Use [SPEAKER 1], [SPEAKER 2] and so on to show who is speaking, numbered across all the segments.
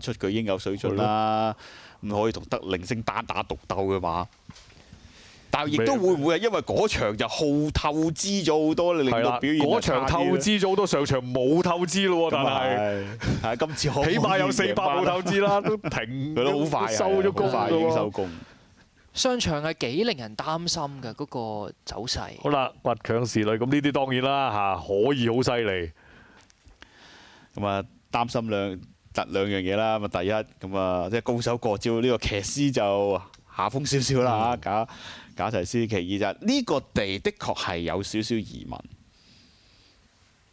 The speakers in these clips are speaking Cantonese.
[SPEAKER 1] 出佢應有水準啦，咁可以同德令星單打獨鬥嘅馬。但係亦都會唔會係因為嗰場就耗透支咗好多，令到表現
[SPEAKER 2] 嗰場透支咗好多，上場冇透支咯喎，但係
[SPEAKER 1] 今次
[SPEAKER 2] 起碼有400冇透支啦，都停
[SPEAKER 1] 佢都好快
[SPEAKER 2] 收咗工
[SPEAKER 1] 已經收工。
[SPEAKER 3] 上場係幾令人擔心嘅嗰個走勢。
[SPEAKER 2] 好啦，倔強時類咁呢啲當然啦嚇，可以好犀利。
[SPEAKER 1] 咁啊，擔心兩樣嘢啦。咁啊，第一咁啊，即係高手過招，呢個騎師就下風少少啦嚇，賈齊斯。其二就係呢個地的確係有少少疑問，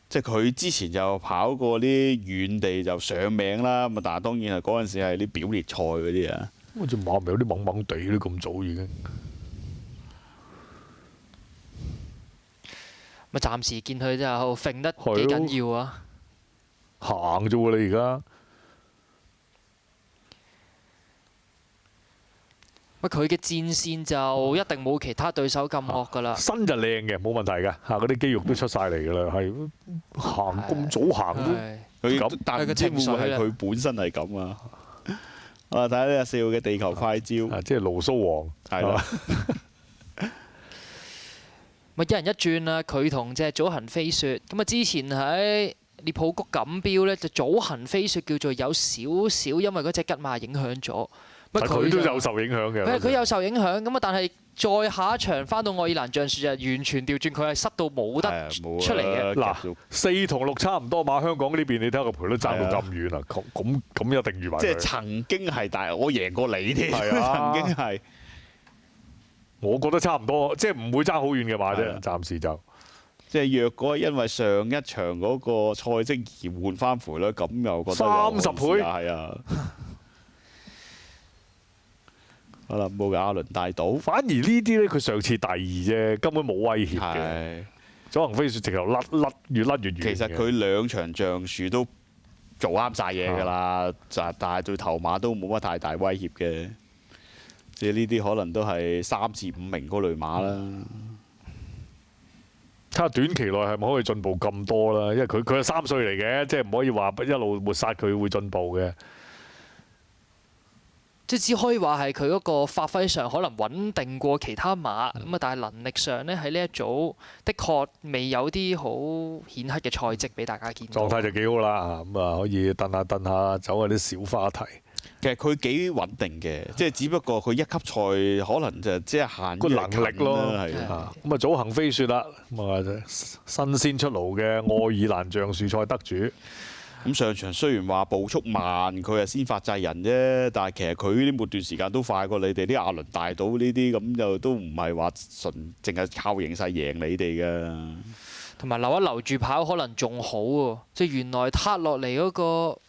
[SPEAKER 1] 即係佢之前就跑過啲遠地就上名啦。咁啊，但係當然係嗰陣時係啲表列賽嗰啲啊。
[SPEAKER 2] 咁隻馬咪有啲懵懵地都咁早已經。
[SPEAKER 3] 咪暫時見佢就揈得幾緊要啊！
[SPEAKER 2] 行啫喎你而家。
[SPEAKER 3] 喂，佢嘅戰線就一定冇其他對手咁惡㗎啦。
[SPEAKER 2] 身就靚嘅，冇問題㗎嚇，嗰啲肌肉都出晒嚟㗎啦，係行咁早行都
[SPEAKER 1] 佢但係唔知會唔會係佢本身係咁啊？啊！睇下呢個4號嘅地球快招，
[SPEAKER 2] 即係盧蘇王，
[SPEAKER 1] 係啦。
[SPEAKER 3] 咪一人一轉啦，佢同隻祖行飛雪咁啊！之前喺列普谷錦標咧，就祖行飛雪叫做有少少因為嗰隻吉馬影響咗。
[SPEAKER 2] 佢都有受影響嘅。
[SPEAKER 3] 佢有受影響咁啊，但係再下一場翻到愛爾蘭橡樹就完全調轉，佢係塞到冇得出嚟嘅。
[SPEAKER 2] 嗱，4同6差唔多馬，香港呢邊你睇下個賠率爭到咁遠啊！咁一定預埋佢。
[SPEAKER 1] 即係曾經係，但係我贏過你添。曾經係。
[SPEAKER 2] 我覺得差唔多，即係唔會爭好遠嘅馬啫，暫時就。
[SPEAKER 1] 即係若果因為上一場嗰個賽績而換翻賠率，咁又覺得
[SPEAKER 2] 30倍。
[SPEAKER 1] 係啊。好啦，冇嘅阿倫大島。
[SPEAKER 2] 反而呢啲咧，佢上次第2啫，根本冇威脅嘅。祖行飛雪直頭越甩越遠。
[SPEAKER 1] 其實佢2場橡樹都做啱晒嘢㗎啦，但係對頭馬都冇乜太大威脅嘅。即係呢啲可能都係3至5名嗰類馬啦。
[SPEAKER 2] 睇下短期內係咪可以進步咁多啦？因為佢係3歲嚟嘅，即係唔可以話一路抹殺佢會進步嘅。
[SPEAKER 3] 即係只可以話係佢嗰個發揮上可能穩定過其他馬咁啊，但係能力上咧喺呢一組的確未有啲好顯赫嘅賽績俾大家見到。
[SPEAKER 2] 狀態就幾好啦，咁啊可以蹬下走下啲小話題。
[SPEAKER 1] 其實佢幾穩定嘅，即係只不過佢一級賽可能就即係限
[SPEAKER 2] 個能力咯，
[SPEAKER 1] 係
[SPEAKER 2] 啊。咁啊，祖行飛雪啦，咁啊新鮮出爐嘅愛爾蘭橡樹賽得主。
[SPEAKER 1] 咁上場雖然話步速慢，佢係先發制人啫，但係其實佢啲末段時間都快過你哋啲亞倫大島呢啲，咁就都唔係話純淨係靠形勢贏你哋㗎。
[SPEAKER 3] 同埋留一留住跑可能仲好喎，即係原來撻落嚟嗰個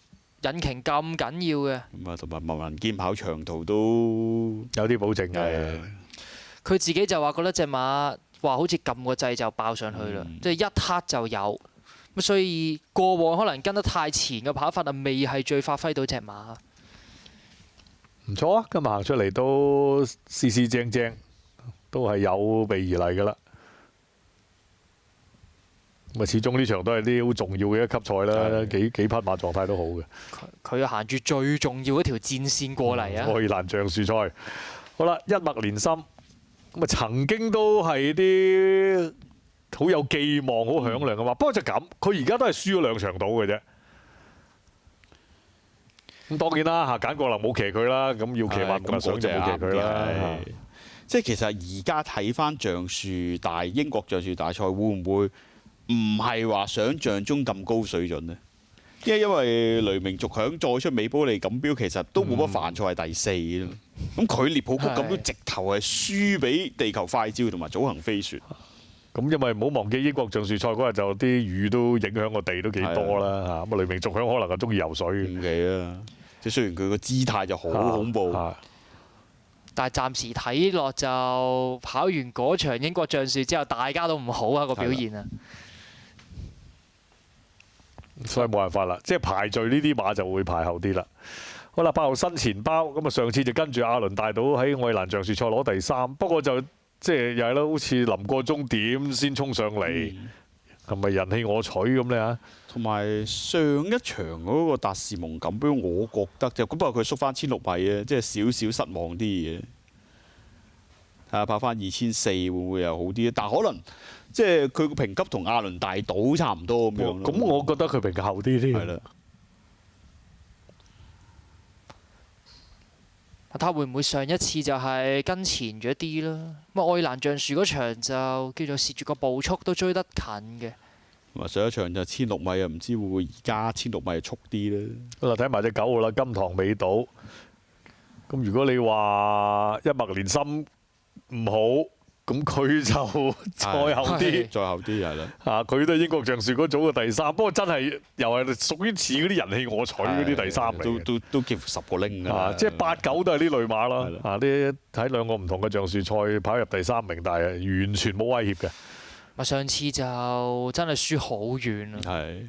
[SPEAKER 3] 引擎咁緊要嘅。
[SPEAKER 1] 咁啊，同埋文兼跑長途都
[SPEAKER 2] 有啲保證嘅。
[SPEAKER 3] 佢自己就話覺得隻馬話好似撳個掣就爆上去啦，即係一撻就有。咁所以過往可能跟得太前嘅跑法啊，未係最發揮到隻馬。
[SPEAKER 2] 唔錯啊！今日行出嚟都四正正，都係有備而嚟㗎啦。咁啊，始終呢場都係啲好重要嘅一級賽啦，幾匹馬狀態都好嘅。
[SPEAKER 3] 佢行住最重要嗰條戰線過嚟啊！
[SPEAKER 2] 愛爾蘭橡樹賽，好啦，一脈連心，咁啊曾經都係啲好有寄望、好響亮嘅馬，不過就咁，佢而家都係輸咗2場到嘅啫。咁當然啦，嚇簡國能冇騎佢啦，咁要騎馬咁想就冇騎佢啦。
[SPEAKER 1] 即係其實而家睇翻英國橡樹大賽，會唔會唔係話想像中咁高水準呢？因為雷明續響再出美波利錦標，其實都冇乜犯錯係第4咯。咁佢列普谷錦標直頭係輸俾地球快照同埋祖行飛雪。
[SPEAKER 2] 咁因為唔好忘記英國橡樹賽嗰日就啲雨都影響個地都幾多啦嚇。咁啊雷明續響可能係中意游水。
[SPEAKER 1] 唔奇啊！即係雖然佢個姿態就好恐怖。
[SPEAKER 3] 但係暫時睇落就跑完嗰場英國橡樹之後，大家都唔好啊個表現啊！
[SPEAKER 2] 所以冇辦法啦，即係排序呢啲馬就會排後啲啦。好啦，8號新錢包咁啊，上次就跟住亞倫大島喺愛爾蘭橡樹賽攞第3，不過就即係又係咯，好似臨過終點先衝上嚟，係咪人棄我取咁咧嚇？
[SPEAKER 1] 同埋上一場嗰個達士蒙錦標，我覺得就咁，不過佢縮翻16米啊，即係少少失望啲嘅。睇下跑翻2400會唔會又好啲？但係可能即係佢個評級同亞倫大島差唔多咁樣咯。
[SPEAKER 2] 咁我覺得佢評級後啲添。
[SPEAKER 1] 係啦。
[SPEAKER 3] 睇下會唔會上一次就係跟前咗啲啦。咁愛爾蘭橡樹嗰場就叫做蝕住個步速都追得近嘅。
[SPEAKER 1] 同埋上一場就1600米啊，唔知會唔會而家1600米速啲咧？
[SPEAKER 2] 嗱，睇埋隻狗好啦，金堂尾島。咁如果你話一脈連心唔好，咁佢就再後啲，
[SPEAKER 1] 再後啲係啦。
[SPEAKER 2] 佢都係英國橡樹嗰組嘅第3，不過真係又係屬於似嗰啲人棄我取嗰啲第3嚟
[SPEAKER 1] 都幾乎10個拎㗎。
[SPEAKER 2] 即係8、9都係呢類馬啦。啲睇兩個唔同嘅橡樹賽跑入第3名，但係完全冇威脅嘅。
[SPEAKER 3] 上次就真係輸好遠啊！
[SPEAKER 1] 係。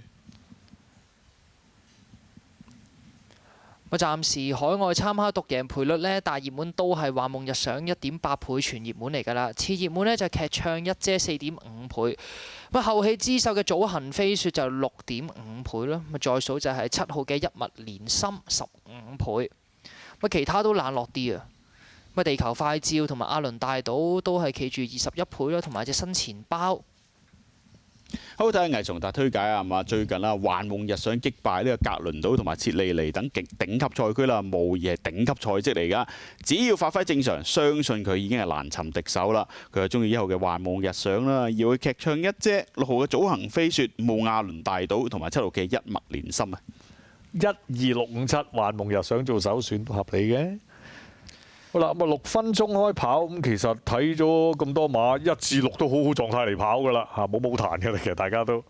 [SPEAKER 3] 暫時海外參考獨贏賠率呢，大熱門都係幻夢日上1.8倍全熱門嚟㗎啦。次熱門呢就劇唱一姐4.5倍。後起之秀嘅祖行飛雪就6.5倍咯。再數就係7號嘅一脈連心15倍。其他都冷落啲啊。地球快照同埋亞倫大島都係企住21倍啦，同埋隻新錢包。
[SPEAKER 1] 好睇下魏松達推介啊，係嘛？最近啦，幻夢日想擊敗呢個格倫島同埋切利尼等頂級賽區啦，無疑係頂級賽績嚟㗎。只要發揮正常，相信佢已經係難尋敵手啦。佢係中意1號嘅幻夢日上啦，要佢劇唱一姐6號嘅祖行飛雪、慕亞倫大島同埋7號嘅一脈連心啊。
[SPEAKER 2] 12657幻夢日上做首選都合理嘅。好啦，咁6分鐘開跑，咁其實睇咗咁多馬1至6都好好狀態嚟跑㗎啦，冇彈㗎啦，其實大家都。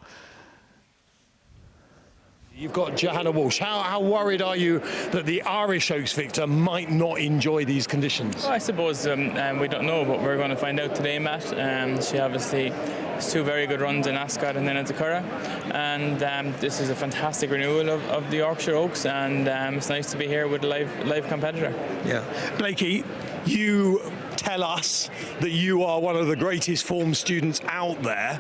[SPEAKER 4] You've got Johanna Walsh. How worried are you that the Irish Oaks victor might not enjoy these conditions?
[SPEAKER 5] Well, I suppose we don't know, but we're going to find out today, Matt. She obviously has 2 very good runs in Ascot and then at Dakura, and this is a fantastic renewal of the Yorkshire Oaks, and it's nice to be here with a live competitor.
[SPEAKER 4] Yeah, Blakey, you tell us that you are one of the greatest form students out there.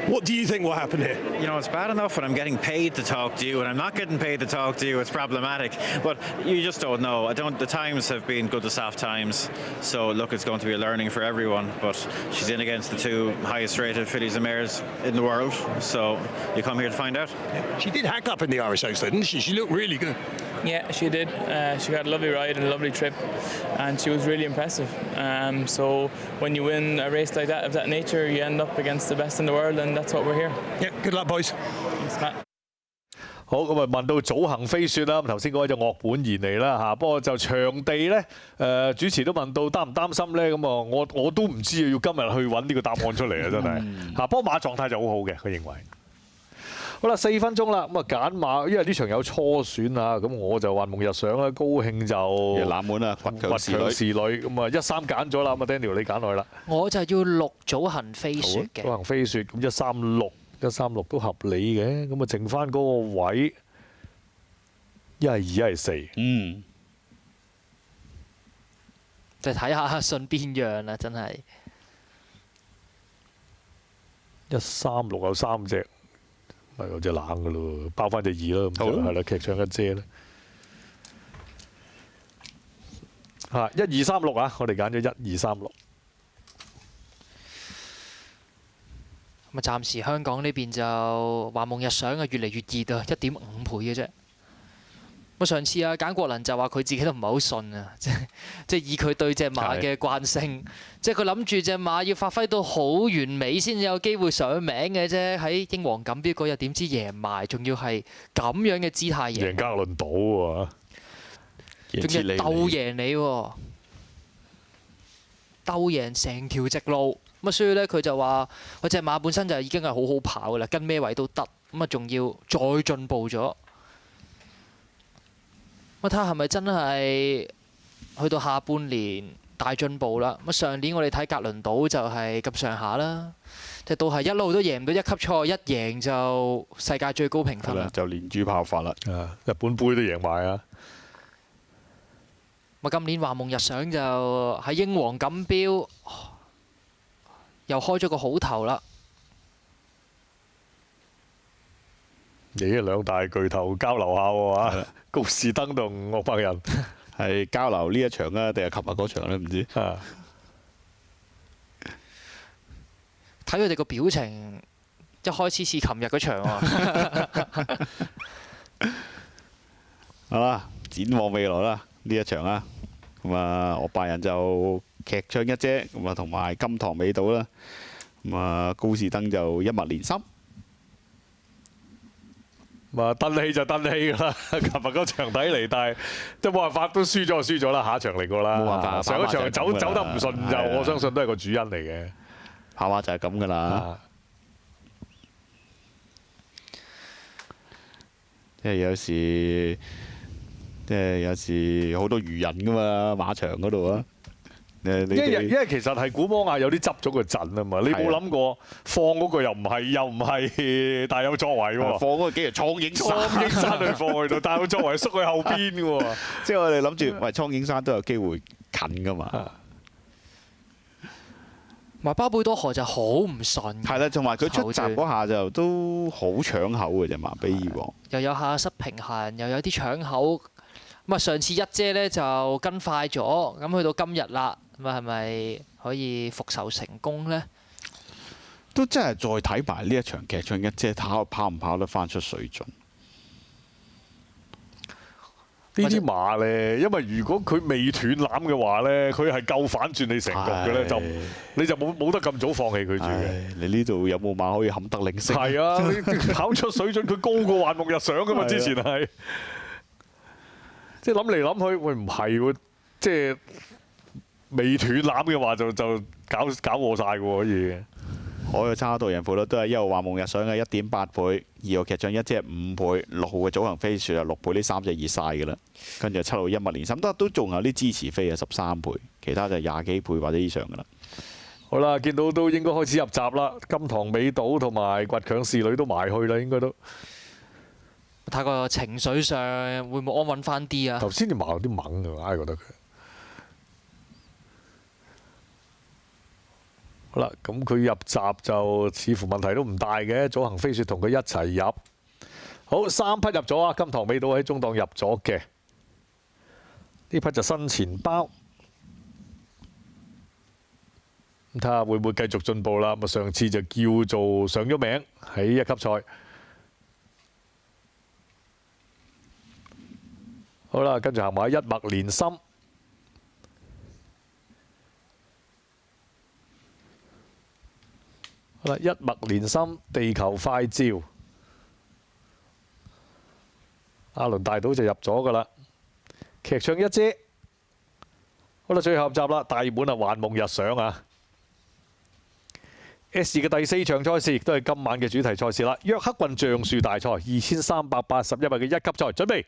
[SPEAKER 4] What do you think will happen here?
[SPEAKER 6] You know, it's bad enough when I'm getting paid to talk to you. When I'm not getting paid to talk to you, it's problematic. But you just don't know. The times have been good, the soft times. So, look, it's going to be a learning for everyone. But she's in against the 2 highest-rated fillies and mares in the world. So, you come here to find out.
[SPEAKER 4] Yeah. She did hack up in the Irish Oaks, though, didn't she? She looked really good.
[SPEAKER 5] Yeah, she did. She got a lovely ride and a lovely trip, and she was really impressive. So when you win a race like that of that nature, you end up against the best in the world, and that's what we're here.
[SPEAKER 4] Yeah, good luck, boys.
[SPEAKER 5] Thanks, Matt.
[SPEAKER 2] 好，咁問到祖行飛雪啦，咁頭先嗰位就岳本賢嚟啦，不過就場地咧，主持都問到擔唔擔心咧，咁我都唔知要今日去揾呢個答案出嚟啊，真係不過馬狀態就好好嘅，佢認為。好啦，4分鐘啦，咁揀馬，因為呢場有初選啊，咁我就幻夢日上啦，高興就
[SPEAKER 1] 冷門啊，倔強士女，
[SPEAKER 2] 咁13揀咗啦，咁Daniel 你揀落去啦。
[SPEAKER 3] 我就要6祖行飛雪嘅。
[SPEAKER 2] 祖行飛雪咁136都合理嘅，咁剩翻嗰個位1係2，1係4。
[SPEAKER 3] 就睇下信邊樣啦，真係。
[SPEAKER 2] 136有3隻。有隻冷㗎咯，包翻隻2啦，咁就係啦，劇唱一姐啦。1、2、3、6啊，我哋揀咗1、2、3、6。
[SPEAKER 3] 暫時香港呢邊就幻夢日上越嚟越熱啊，1.5倍嘅啫。上次簡國能就話佢自己都唔係好信啊，即係以佢對隻馬嘅慣性，即係佢諗住隻馬要發揮到好完美先有機會上名嘅啫。喺英皇錦標嗰日點知贏埋，仲要係咁樣嘅姿態贏。
[SPEAKER 2] 贏格倫島喎，
[SPEAKER 3] 仲要鬥贏你喎，鬥贏成條直路。所以咧佢就話：我隻馬本身就已經係好好跑㗎啦，跟咩位都得，仲要再進步咗。睇下係咪真係去到下半年大進步啦？上年我哋睇格倫島就係咁上下啦，即係都係一路都贏唔到1級賽，一贏就世界最高評分啦，
[SPEAKER 1] 就連珠炮發啦。
[SPEAKER 2] 日本杯都贏埋啊！
[SPEAKER 3] 今年幻夢日上就喺英皇錦標又開咗個好頭啦。
[SPEAKER 2] 咦，兩大巨頭交流下喎嚇，高士登同岳柏仁
[SPEAKER 1] 係交流呢一場啊，定係琴日嗰場咧？唔知。
[SPEAKER 2] 啊，
[SPEAKER 3] 睇佢哋個表情，一開始似琴日嗰場喎。
[SPEAKER 1] 好啦，展望未來啦，呢一場啊，咁啊，岳柏仁就劇唱一姐，咁啊同埋金堂美島啦，咁啊高士登就一脈連心。
[SPEAKER 2] 咁啊登氣就登氣㗎啦，琴日嗰場睇嚟，但係都冇辦法，都輸咗就輸咗啦，下一場嚟過啦。
[SPEAKER 1] 冇辦法
[SPEAKER 2] 上一場走得唔順
[SPEAKER 1] 係啊
[SPEAKER 2] 就我相信都係個主因嚟嘅。
[SPEAKER 1] 跑馬就係咁噶啦。
[SPEAKER 2] 啊
[SPEAKER 1] 即係有時好多魚人噶嘛，馬場嗰度啊。你
[SPEAKER 2] 因為其實係古摩亞有啲執咗個陣啊嘛，你冇諗過放嗰個又唔係大有作為喎，
[SPEAKER 1] 放嗰幾條蒼蠅
[SPEAKER 2] 蒼
[SPEAKER 1] 山，
[SPEAKER 2] 蠅山去放去到，大有作為縮去後邊嘅喎。
[SPEAKER 1] 即係我哋諗住，喂，蒼蠅山都有機會近噶嘛。
[SPEAKER 3] 埋巴貝多河就好唔順，
[SPEAKER 1] 係啦，同埋佢出閘嗰下就都好搶口嘅啫嘛，比以往。
[SPEAKER 3] 又有下失平衡，又有啲搶口。咁啊，上次一姐咧就跟快咗，咁去到今日啦，咁啊係咪可以復仇成功呢？
[SPEAKER 1] 都真係再睇埋呢一場劇唱一姐跑唔跑得翻出水準？
[SPEAKER 2] 呢啲馬咧，因為如果佢未斷纜嘅話咧，佢係夠反轉你成局嘅咧，你就冇得咁早放棄佢住嘅。
[SPEAKER 1] 你呢度有冇馬可以冚得領先？
[SPEAKER 2] 係啊，你跑出水準，佢高過幻夢日想噶嘛？之前係，即係諗嚟諗去，喂唔係喎，即係未斷纜嘅話就搞和晒嘅喎可以。
[SPEAKER 1] 我嘅差到人賠率都係1號幻夢日想嘅1.8倍，2號劇唱一姐係5倍，6號嘅祖行飛雪啊6倍，呢三隻熱晒㗎啦。跟住7號一脈連心都仲有啲支持飛啊13倍，其他就係20幾倍或者以上㗎啦。
[SPEAKER 2] 好啦，見到都應該開始入閘啦，金堂美島同埋倔強侍女都埋去啦，應該都。
[SPEAKER 3] 睇個情緒上會唔會安穩翻啲啊？
[SPEAKER 2] 頭先啲馬有啲猛㗎，我覺得佢。好啦，咁佢入閘就似乎問題都唔大嘅，祖行飛雪同佢一齊入。好，3匹入咗啊，金堂美島喺中檔入咗嘅，呢匹就新錢包。咁睇下會唔會繼續進步啦？咁上次就叫做上咗名喺1級賽。好啦，跟住行埋一脈連心。好啦，一脈連心，地球快照。阿倫大島就入咗噶啦，劇唱一姐。好啦，最後入閘啦，大熱門啊，幻夢日想啊。S 嘅第4場賽事亦都係今晚嘅主題賽事啦，約克郡橡樹大賽2381米嘅1級賽，準備。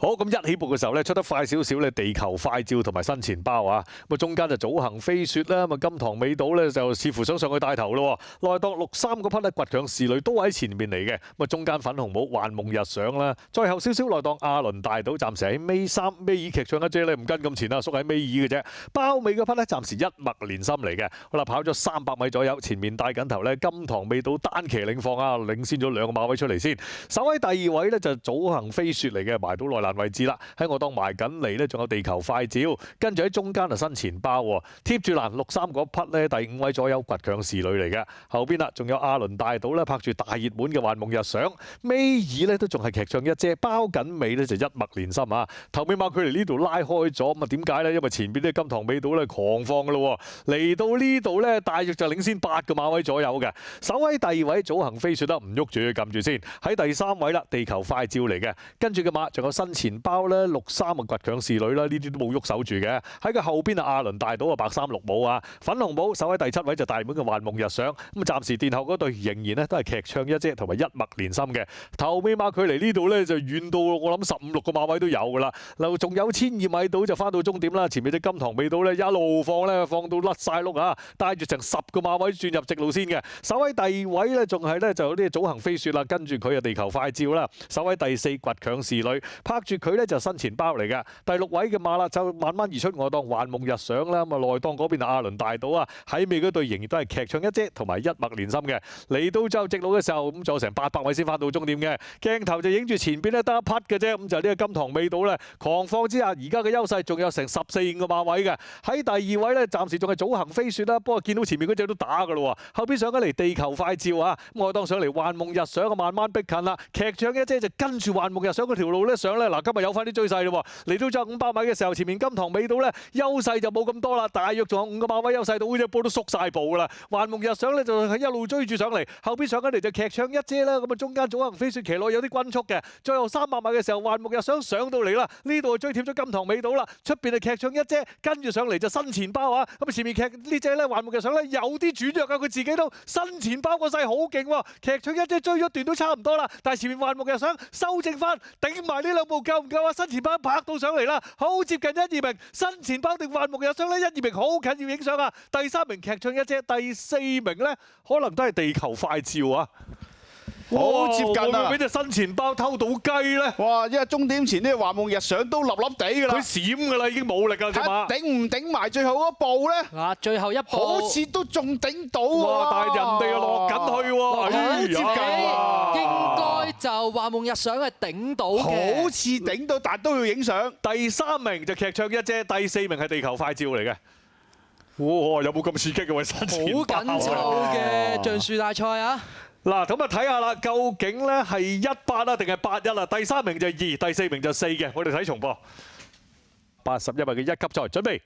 [SPEAKER 2] 好，咁一起步嘅時候咧，出得快少少咧，地球快照同埋新錢包啊，咁啊中間就祖行飛雪啦，咁啊金堂美島咧就似乎想上去帶頭咯，內檔63嗰匹咧倔強侍女都喺前面嚟嘅，咁啊中間粉紅帽幻夢日想啦，再後少少內檔阿倫大島暫時喺尾3尾二劇唱一姐咧唔跟咁前啊，縮喺尾二嘅啫，包尾嗰匹咧暫時一脈連心嚟嘅，好啦跑咗300米左右，前面帶緊頭咧金堂美島單騎領放啊，領先咗2個馬位出嚟先，首位第2位咧就祖行飛雪嚟嘅，埋到內欄位置啦，喺我當埋緊嚟呢，仲有地球快照，跟住喺中間就新錢包喎，貼住欄63嗰匹呢，第5位左右倔強侍女嚟嘅，後邊啦仲有阿倫大島呢，拍住大熱門嘅幻夢日想，尾二呢都仲係劇唱一姐，包緊尾呢就一脈連心啊，頭尾馬距離呢度拉開咗，咁啊點解呢？因為前邊啲金堂美島呢狂放嘅咯，嚟到呢度呢，大約就領先8個馬位左右嘅，首位第2位祖行飛雪得唔喐住，撳住先，喺第3位啦，地球快照嚟嘅，跟住嘅馬仲有新錢包咧63啊倔強侍女啦，呢啲都冇喐手住嘅。喺佢後邊啊，阿倫大島啊白衫綠帽啊，粉紅帽守喺第7位就大滿嘅幻夢日想。咁暫時殿後嗰隊仍然咧都係劇唱一姐同埋一脈連心嘅。頭尾馬距離呢度咧就遠到我諗15、16個馬位都有㗎啦。嗱，仲有1200米到就翻到終點啦。前面隻金堂美島咧一路放到甩晒碌啊，帶住成10個馬位轉入直路先嘅。首位第2位咧仲係咧就有啲祖行飛雪啦，跟住佢啊地球快照啦。首位第4倔強侍女拍住住佢咧就新錢包嚟嘅。第6位嘅馬啦就慢慢移出外檔，幻夢日想啦。咁啊內檔嗰邊阿倫大島啊，喺尾嗰隊仍然都係劇唱一姐同埋一脈連心嘅。嚟到最後直路嘅時候，咁仲有成800米先翻到終點嘅。鏡頭就影住前邊咧得一匹嘅啫，咁就呢個金堂尾島咧狂放之下，而家嘅優勢仲有成14個馬位嘅。喺第2位咧，暫時仲係早行飛雪啦，不過見到前面嗰隻都打㗎咯喎，後邊上緊嚟地球快照啊，咁外檔上嚟幻夢日想啊，慢慢逼近啦。劇唱一姐就跟住幻夢日想嗰條路咧上咧，嗱今日有翻啲追勢咯喎，嚟到最後500米嘅時候，前面金堂尾島咧優勢就冇咁多啦，大約仲有5個馬位優勢到，好似波都縮晒步啦。幻夢日想咧就係一路追住上嚟，後邊上緊嚟就劇唱一姐啦，咁啊中間早行飛雪騎內有啲均速嘅，最後300米嘅時候，幻夢日想上到嚟啦，呢度追貼咗金堂尾島啦，出邊係劇唱一姐，跟住上嚟就新錢包啊，咁啊前面劇呢隻咧幻夢日想咧有啲轉弱啊，佢自己都新錢包個勢好勁喎，劇唱一姐追咗段都差唔多啦，但係前面幻夢日想修正翻，頂埋呢兩步夠唔夠啊？新錢包拍到上嚟啦，好接近1、2名，新錢包定幻夢日想咧1、2名好近要影相啊！第3名劇唱一姐，第4名咧可能都係地球快照啊！
[SPEAKER 1] 好接近啊！
[SPEAKER 2] 會唔會俾隻新錢包偷到雞咧？
[SPEAKER 1] 哇！因為終點前呢個幻夢日想都笠笠地㗎啦，
[SPEAKER 2] 佢閃㗎啦，已經冇力㗎隻馬。
[SPEAKER 1] 頂唔頂埋最後嗰步咧？
[SPEAKER 3] 嗱，最後一步
[SPEAKER 1] 好似都仲頂到
[SPEAKER 2] 哇！
[SPEAKER 1] 喎，
[SPEAKER 2] 但係人哋又落緊去喎，
[SPEAKER 3] 好接近，應
[SPEAKER 2] 哇
[SPEAKER 3] 該就幻夢日想係頂到嘅。
[SPEAKER 1] 好似頂到，但都要影相。
[SPEAKER 2] 第3名就劇唱一姐，第4名係地球快照嚟嘅。哇！有冇咁刺激嘅喂新錢包
[SPEAKER 3] 好緊湊嘅橡樹大賽啊！
[SPEAKER 2] 嗱，咁啊睇下啦，究竟咧係18啊定係81啊？第3名就2，第4名就4嘅。我哋睇重播。81米嘅1級賽，準備。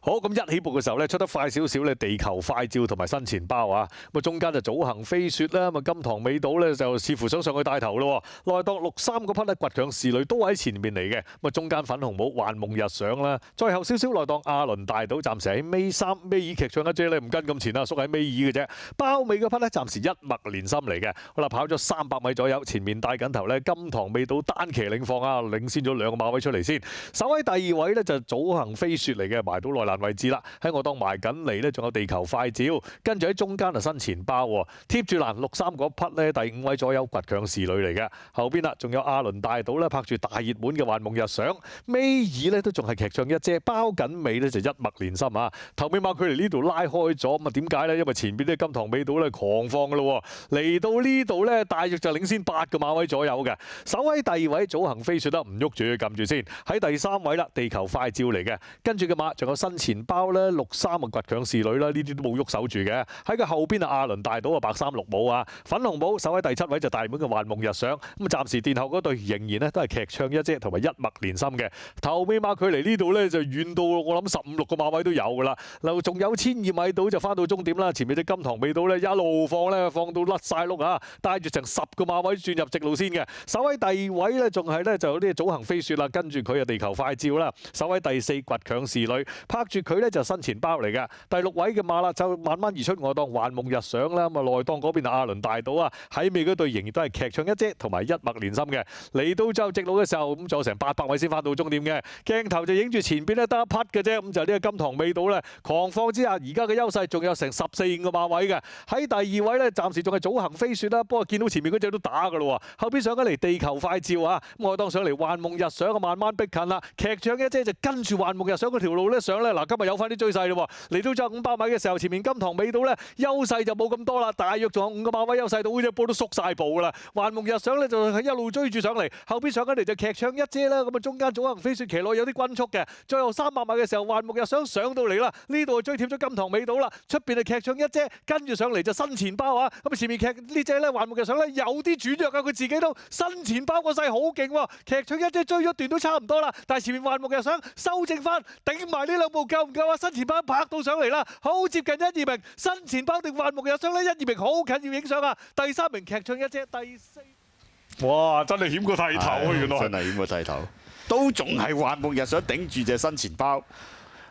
[SPEAKER 2] 好，咁一起步嘅時候咧，出得快少少咧，地球快照同埋新錢包啊！咁啊中間就早行飛雪啦，咁啊金堂尾島咧就似乎想上去帶頭咯。內檔63嗰匹咧倔強侍女都喺前面嚟嘅，咁啊中間粉紅帽幻夢日想啦，再後少少內檔阿倫大島暫時喺尾3尾二劇唱一姐咧唔跟咁前啦，縮喺尾二嘅啫。包尾嗰匹咧暫時一脈連心嚟嘅，好啦跑咗300米左右，前面帶緊頭咧金堂尾島單騎領放啊，領先咗2個馬位出嚟先。首位第2位咧就早行飛雪嚟嘅，埋到內欄位置啦，喺我當埋緊嚟咧，仲有地球快照，跟住喺中間就新錢包喎，貼住欄63嗰匹咧，第5位左右倔強侍女嚟嘅，後邊啦仲有阿倫大島咧拍住大熱門嘅幻夢日想，尾二咧都仲係劇唱一姐，包緊尾咧就一脈連心啊，頭尾馬距離呢度拉開咗，咁啊點解咧？因為前邊啲金堂尾島咧狂放噶咯，嚟到呢度咧大約就領先8個馬位左右嘅，首位第2位早行飛雪得唔喐住，撳住先，喺第3位啦，地球快照嚟嘅，跟住嘅馬仲有新錢包咧63啊倔強侍女啦，呢啲都冇喐手住嘅。喺佢後邊啊，阿倫大島啊白衫綠帽啊，粉紅帽守喺第7位就大滿嘅幻夢日想。咁暫時殿後嗰隊仍然咧都係劇唱一姐同埋一脈連心嘅。頭尾馬距離呢度咧就遠到我諗15、16個馬位都有㗎啦。嗱，仲有1200米到就翻到終點啦。前面隻金堂尾島咧一路放咧放到甩晒碌啊，帶住成10個馬位轉入直路先嘅。首位第2位咧仲係咧就有啲早行飛雪啦，跟住佢啊地球快照啦。首位第4倔強侍女拍住佢咧就新錢包嚟嘅，第6位嘅馬啦就慢慢移出外檔幻夢日想啦，咁啊內檔嗰邊阿倫大島啊，喺尾嗰隊仍然都係劇唱一姐同埋一脈連心嘅。嚟到最後直路嘅時候，咁仲有成800米先翻到終點嘅，鏡頭就影住前邊咧得一匹嘅啫，咁就呢個金堂尾島咧狂放之下，而家嘅優勢仲有成14個馬位嘅。喺第2位咧，暫時仲係早行飛雪啦，不過見到前面嗰隻都打㗎咯喎，後邊上緊嚟地球快照啊，咁外檔上嚟幻夢日想啊，慢慢逼近啦，劇唱一姐就跟住幻夢日想嗰條路咧上咧，嗱今日有翻啲追勢咯喎，嚟到最後500米嘅時候，前面金堂尾島咧優勢就冇咁多啦，大約仲有5個馬位優勢到，好似波都縮晒步啦。幻夢日想咧就係一路追住上嚟，後邊上緊嚟就劇唱一姐啦，咁啊中間早行飛雪騎內有啲均速嘅，最後300米嘅時候，幻夢日想上到嚟啦，呢度追貼咗金堂尾島啦，出邊係劇唱一姐，跟住上嚟就新錢包啊，咁啊前面劇呢隻咧幻夢日想咧有啲轉弱啊，佢自己都新錢包個勢好勁喎，劇唱一姐追咗段都差唔多啦，但係前面幻夢日想修正翻，頂埋呢兩步夠唔夠啊？新錢包拍到上嚟啦，好接近1、2名，新錢包定幻夢日想咧1、2名好近要影相啊！第3名劇唱一姐，第4，哇！真係險過剃頭啊！原來
[SPEAKER 1] 真係險過剃頭，都仲係幻夢日想頂住隻新錢包。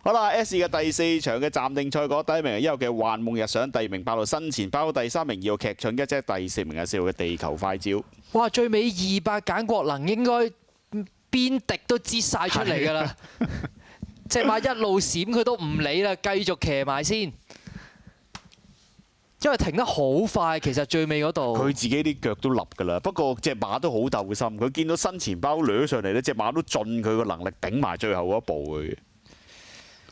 [SPEAKER 1] 好啦 ，S 嘅第4場嘅暫定賽果，第1名係1號嘅幻夢日想，第2名8號新錢包，第3名2號劇唱一姐，第4名係4號嘅地球快照。
[SPEAKER 3] 哇！最尾200簡國能應該邊滴都擠晒出嚟㗎啦，隻馬一路閃佢都唔理啦，繼續騎埋先。因為停得好快，其實最尾嗰度
[SPEAKER 1] 佢自己啲腳都立㗎啦。不過隻馬都好鬥心，佢見到新錢包掠上嚟呢，隻馬都盡佢個能力頂埋最後嗰一步嘅。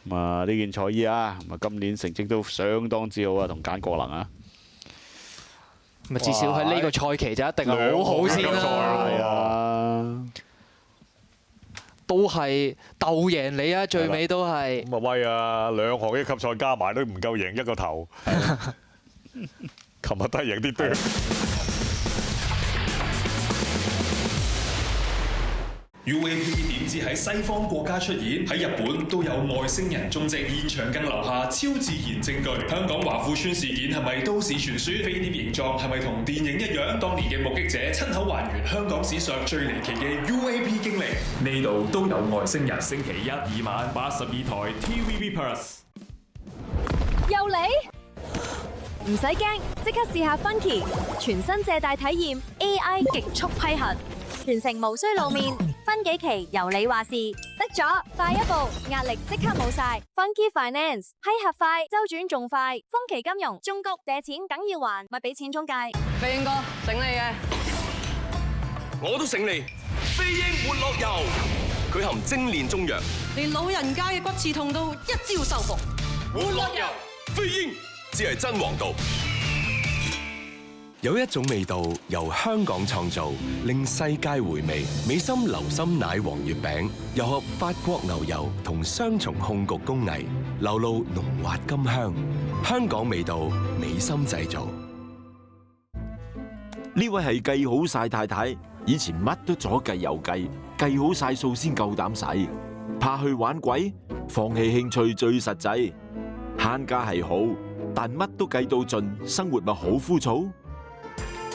[SPEAKER 1] 咁啊，呢件賽衣啊，咁啊今年成績都相當之好啊，同簡國能啊。
[SPEAKER 3] 咪至少喺呢個賽期就一定係好好先啦。
[SPEAKER 1] 係啊，
[SPEAKER 3] 都係鬥贏你啊！最尾都係
[SPEAKER 2] 咁啊威啊！兩項一級賽加埋都唔夠贏一個頭。琴日都係贏啲多。
[SPEAKER 7] UAP 點知喺西方國家出現，喺日本都有外星人蹤跡，現場更留下超自然證據。香港華富村事件係咪都市傳說？飛碟形狀係咪同電影一樣？當年嘅目擊者親口還原香港史上最離奇嘅 UAP 經歷。呢度都有外星人。星期一2晚82台 TVB Plus。
[SPEAKER 8] 又嚟？唔使驚，即刻試下 Funky 全新借貸體驗 AI 極速批核，全程無需露面，分幾期由你話事，得咗，快一步，壓力即刻冇晒。Funky Finance 批核快，周轉仲快，豐期金融中谷借錢梗要還，咪俾錢中介。
[SPEAKER 9] 飛鷹哥，醒你嘅，
[SPEAKER 10] 我都醒你。飛鷹活絡油，佢含精煉中藥，
[SPEAKER 9] 連老人家嘅骨刺痛都一朝收復。
[SPEAKER 10] 活絡油，飛鷹只係真王道。有一種味道由香港創造，令世界回味。美心流心奶黃月餅，又合法國牛油同雙重控焗工藝，流露濃滑甘香。香港味道，美心製造。
[SPEAKER 11] 呢位係計好晒太太，以前乜都左計右計，計好晒數先夠膽使，怕去玩鬼，放棄興趣最實際。慳家係好，但乜都計到盡，生活咪好枯燥。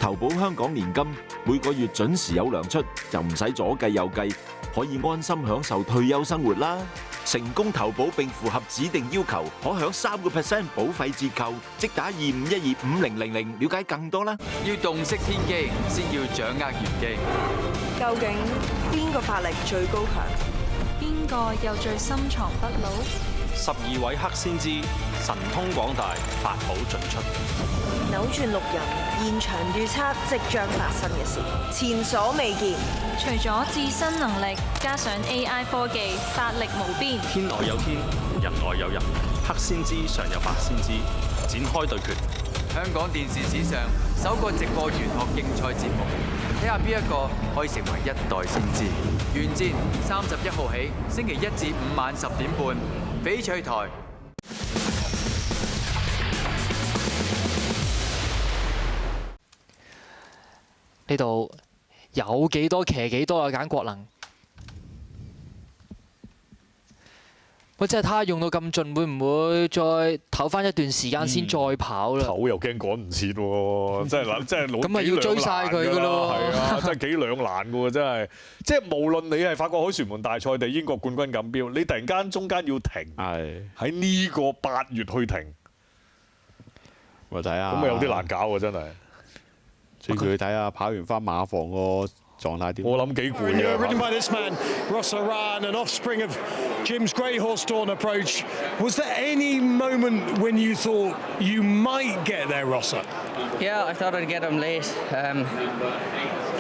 [SPEAKER 11] 投保香港年金，每個月準時有糧出，就唔使左計右計，可以安心享受退休生活啦。成功投保並符合指定要求，可享3% 保費折扣，即打25125000，了解更多啦。
[SPEAKER 12] 要洞悉天機，先要掌握玄機。
[SPEAKER 13] 究竟邊個法力最高強？
[SPEAKER 8] 邊個又最深藏不露
[SPEAKER 14] ？12位黑先知，神通廣大，法寶盡出。
[SPEAKER 13] 扭轉六人，現場預測即將發生嘅事，前所未見。
[SPEAKER 8] 除咗自身能力，加上 AI 科技，法力無邊。
[SPEAKER 14] 天外有天，人外有人，黑先知上有白先知，展開對決。
[SPEAKER 12] 香港電視史上首個直播玄學競賽節目，睇下邊一個可以成為一代先知。原戰31號起，星期1至5晚10點半，翡翠台。
[SPEAKER 3] 呢度有幾多騎幾多啊？簡國能，喂，真係睇下用到咁盡，會唔會再唞翻一段時間先再跑啦？
[SPEAKER 2] 唞又驚趕唔切喎，真係嗱，真係老
[SPEAKER 3] 咁咪要追晒佢㗎咯？
[SPEAKER 2] 係啊，真係幾兩難㗎喎，真係。即係無論你係法國凱旋門大賽定英國冠軍錦標，你突然間中間要停，喺呢個8月去停，
[SPEAKER 1] 我睇下，
[SPEAKER 2] 咁咪有啲難搞喎，真係。
[SPEAKER 1] 所以佢睇下跑完翻馬房個狀態點。
[SPEAKER 2] 我諗幾攰嘅。
[SPEAKER 4] Ridden by this man, Ross Aran, an offspring of Jim's Grey Horse Dawn approach. Was there any moment when you thought you might get there, Rosser?
[SPEAKER 9] Yeah, I thought I'd get him late. The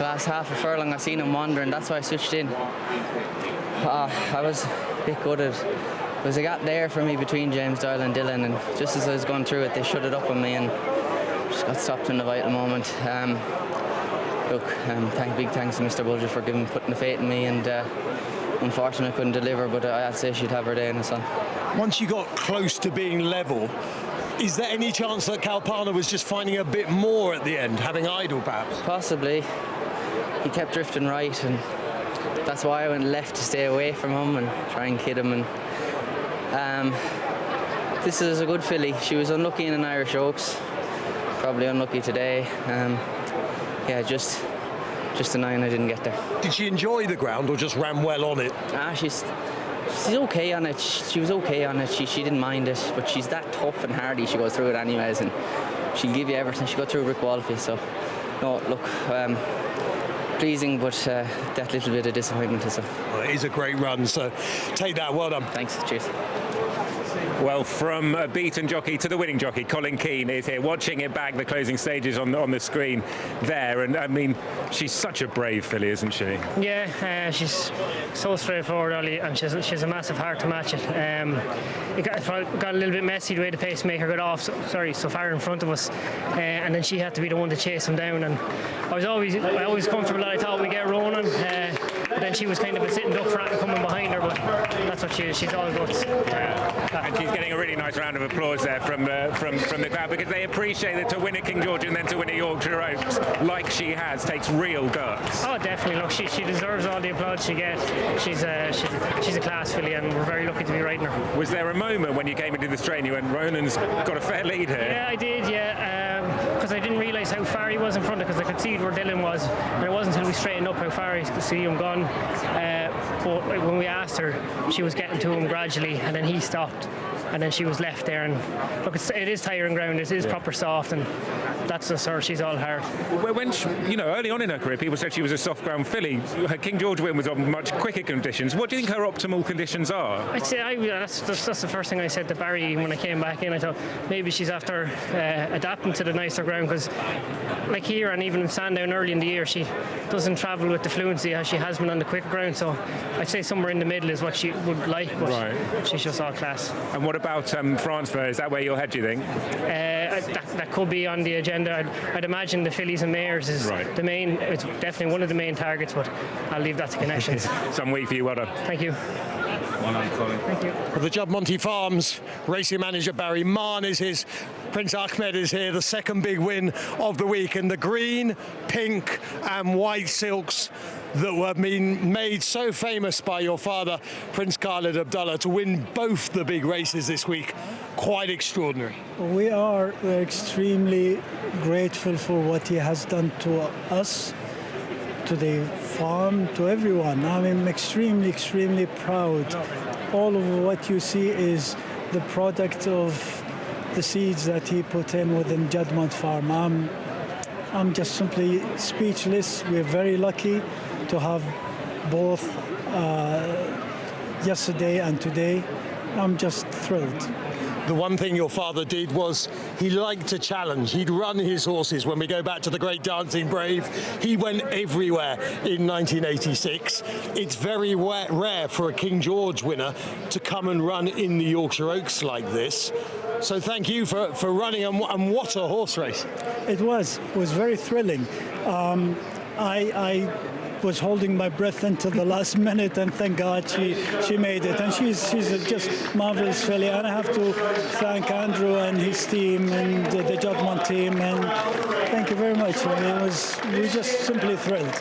[SPEAKER 9] last half a furlong, I seen him wandering. That's why I switched in. I was a bit gutted. There was a gap there for me between James Doyle and Dylan, and just as I was going through it, they shut it up on me and just got stopped in the vital moment. Big thanks to Mr. Bulger for putting the faith in me, and unfortunately I couldn't deliver, but I'd say she'd have her day in the sun.
[SPEAKER 4] Once you got close to being level, is there any chance that Kalpana was just finding a bit more at the end, having idle perhaps?
[SPEAKER 9] Possibly. He kept drifting right, and that's why I went left to stay away from him and try and kid him. And this is a good filly. She was unlucky in an Irish Oaks. Probably unlucky today. Just a 9 I didn't get there.
[SPEAKER 4] Did she enjoy the ground or just ran well on it?
[SPEAKER 9] She's okay on it. She was okay on it. She didn't mind it, but she's that tough and hardy. She goes through it anyways, and she'll give you everything. She got through Rick Walfie, so no, look, pleasing, but that little bit of disappointment as well.
[SPEAKER 4] Well, it is a great run, so take that. Well done.
[SPEAKER 9] Thanks. Cheers.
[SPEAKER 15] Well, from a beaten jockey to the winning jockey, Colin Keane is here, watching it back, the closing stages on the screen there. And I mean, she's such a brave filly, isn't she?
[SPEAKER 16] Yeah, she's so straightforward, Ollie, and she's a massive heart to match it. It got a little bit messy the way the pacemaker got off, so far in front of us, and then she had to be the one to chase him down. And I was always comfortable that I thought we'd get Ronan. But then she was kind of a sitting duck for that and coming behind her, but that's what she is. She's all guts.
[SPEAKER 15] And she's getting a really nice round of applause there from the crowd, because they appreciate that to win a King George and then to win a Yorkshire Oaks like she has takes real guts.
[SPEAKER 16] Oh, definitely. Look, she deserves all the applause she gets. She's a class filly, and we're very lucky to be riding her.
[SPEAKER 15] Was there a moment when you came into the straight, you went, Ronan's got a fair lead here?
[SPEAKER 16] Yeah, I did. Yeah, because I didn't realise how far he was in front of, because I could see where Dylan was, and it wasn't until we straightened up how far I could see him gone. But when we asked her, she was getting to him gradually, and then he stopped, and then she was left there. And look, it is tiring ground. It is proper soft, and that's just her. She's all hard.
[SPEAKER 15] When she, early on in her career, people said she was a soft ground filly. Her King George win was on much quicker conditions. What do you think her optimal conditions are?
[SPEAKER 16] I'd say that's the first thing I said to Barry when I came back in. I thought maybe she's after adapting to the nicer ground, because like here and even in Sandown early in the year, she doesn't travel with the fluency as she has been on the quick ground. So I'd say somewhere in the middle is what she would like, but she's just all class.
[SPEAKER 15] And what about France Fair? Is that where you'll head, do you think?
[SPEAKER 16] That could be on the agenda. I'd imagine the fillies and mares is the main. It's definitely one of the main targets, but I'll leave that to connections.
[SPEAKER 15] Some week for you, well done.
[SPEAKER 16] Thank you. Thank you.
[SPEAKER 4] Well, the Juddmonte Farms racing manager Barry Mann is his. Prince Ahmed is here, the second big win of the week, and the green, pink and white silks that were being made so famous by your father, Prince Khalid Abdullah, to win both the big races this week. Quite extraordinary.
[SPEAKER 17] We're extremely grateful for what he has done to us, to the farm, to everyone. I'm extremely, extremely proud. All of what you see is the product of the seeds that he put in within Juddmonte Farm. I'm just simply speechless. We're very lucky to have both yesterday and today. I'm just thrilled.
[SPEAKER 4] The one thing your father did was he liked to challenge. He'd run his horses. When we go back to the great Dancing Brave, he went everywhere in 1986. It's very rare for a King George winner to come and run in the Yorkshire Oaks like this. So thank you for running, and what a horse race.
[SPEAKER 17] It was very thrilling. I was holding my breath until the last minute, and thank God she made it. And she's a just marvelous filly, and I have to thank Andrew and his team and the Juddmonte team, and thank you very much. We're just simply thrilled.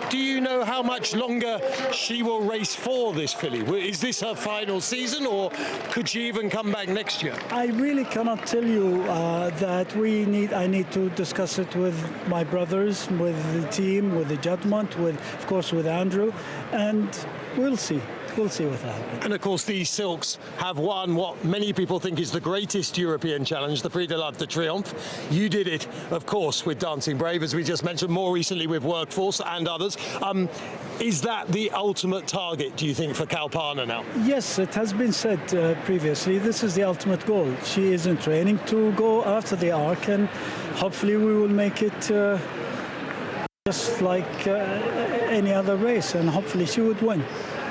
[SPEAKER 4] Do you know how much longer she will race for, this filly? Is this her final season, or could she even come back next year?
[SPEAKER 17] I really cannot tell you that. I need to discuss it with my brothers, with the team, with the Juddmonte, of course with Andrew, and we'll see. We'll see what happens.
[SPEAKER 4] And of course, these silks have won what many people think is the greatest European challenge, the Prix de l'Arc de Triomphe. You did it, of course, with Dancing Brave, as we just mentioned, more recently with Workforce and others. Is that the ultimate target, do you think, for Kalpana now?
[SPEAKER 17] Yes, it has been said previously. This is the ultimate goal. She is in training to go after the Arc, and hopefully we will make it just like any other race, and hopefully she would win.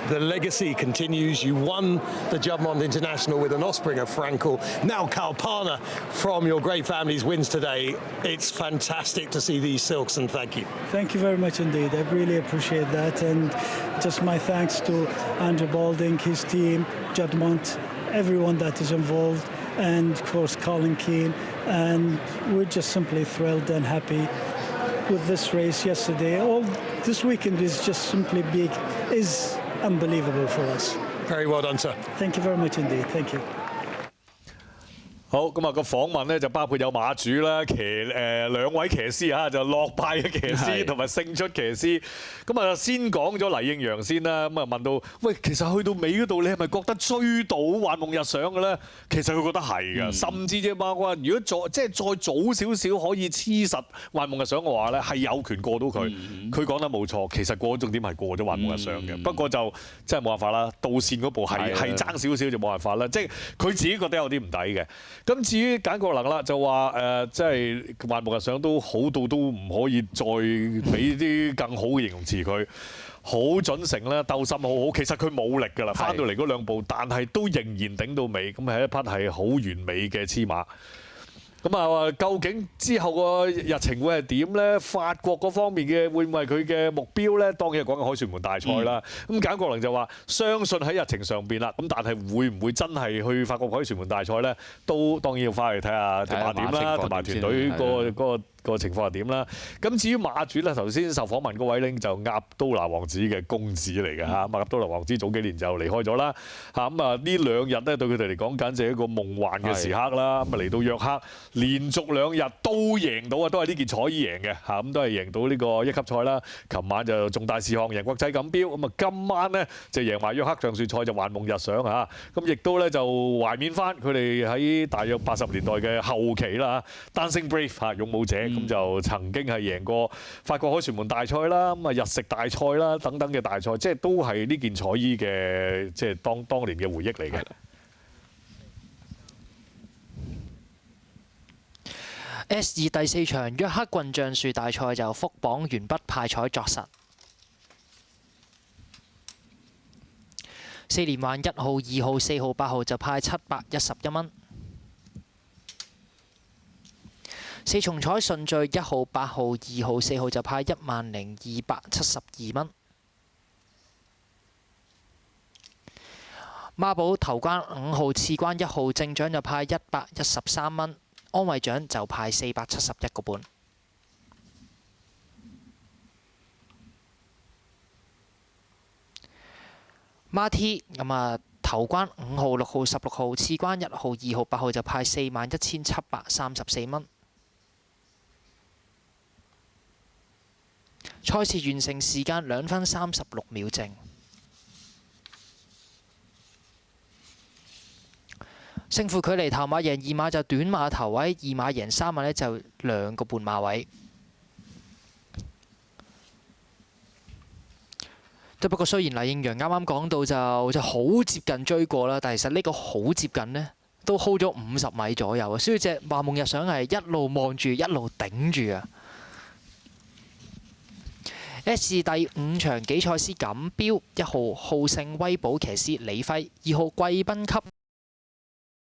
[SPEAKER 4] The legacy continues. You won the Juddmonte International with an Osprey of Frankel. Now Kalpana from your great family's wins today. It's fantastic to see these silks, and thank you.
[SPEAKER 17] Thank you very much indeed. I really appreciate that, and just my thanks to Andrew Balding, his team, Juddmonte, everyone that is involved, and of course Colin Keane. And we're just simply thrilled and happy with this race yesterday. All this weekend is just simply big, is unbelievable for us.
[SPEAKER 4] Very well done, sir.
[SPEAKER 17] Thank you very much indeed. Thank you.
[SPEAKER 2] 好咁啊！個訪問咧就包括有馬主啦、兩位騎師嚇，就落敗嘅騎師同埋勝出騎師。咁啊，先講咗黎應陽先啦。咁啊問到喂，其實去到尾嗰度，你係咪覺得追到幻夢日上嘅咧？其實佢覺得係嘅，甚至啫嘛。話如果再早少少可以黐實幻夢日上嘅話咧，係有權過到佢。佢講得冇錯，其實過咗重點係過咗幻夢日上嘅。不過就真係冇辦法啦，到線嗰步係爭少少就冇辦法啦。即係佢自己覺得有啲唔抵嘅。咁至於簡國能啦，就話即係幻夢日上都好到都唔可以再俾啲更好嘅形容詞佢，好準成啦，鬥心好好。其實佢冇力㗎啦，翻到嚟嗰兩步，但係都仍然頂到尾，咁係一匹係好完美嘅黐馬。咁啊，究竟之後個日程會係點呢？法國嗰方面嘅會唔會係佢嘅目標呢？當然係講緊凱旋門大賽啦。咁簡國能就話相信喺日程上邊啦。咁但係會唔會真係去法國凱旋門大賽呢？都當然要翻去睇下隻馬點啦，同埋團隊個情況係點啦？咁至於馬主咧，頭先受訪問嗰位咧就鴨都拿王子嘅公子嚟嘅嚇，鴨都拿王子早幾年就離開咗啦嚇，咁啊呢兩日咧對佢哋嚟講簡直係一個夢幻嘅時刻啦。咁啊嚟到約克，連續2日都贏到啊，都係呢件彩衣贏嘅嚇，咁都係贏到呢個一級賽啦。琴晚就重大事項贏國際錦標，咁啊今晚咧就贏埋約克橡樹賽就幻夢日上嚇，咁亦都咧就懷緬翻佢哋喺大約80年代嘅後期啦嚇 ，Dancing Brave 嚇勇武者。咁就曾經係贏過法國凱旋門大賽啦，咁啊日食大賽啦等等嘅大賽，即係都係呢件彩衣嘅即係當年嘅回憶嚟嘅。
[SPEAKER 3] S2第4場約克郡橡樹大賽就復榜完畢，派彩作實。4連環1號、2號、4號、8號就派711蚊。4重彩順序1號、8號、2號、4號就派10,272蚊。孖寶頭關5號次關1號正獎就派113蚊，安慰獎就派471個半。孖 T 咁啊，頭關5號、6號、16號次關1號、2號、8號就派41,734蚊。賽事完成時間2分36秒正。勝負距離頭馬贏2馬就短馬頭位，2馬贏3馬呢就2個半馬位。不過雖然黎應陽啱啱講到就好接近追過啦，但係其實呢個好接近呢都 hold 咗50米左右啊，所以隻幻夢日上係一路望住一路頂住啊。S 第5場紀賽斯錦標，1號好勝威寶騎師李輝，2號貴賓級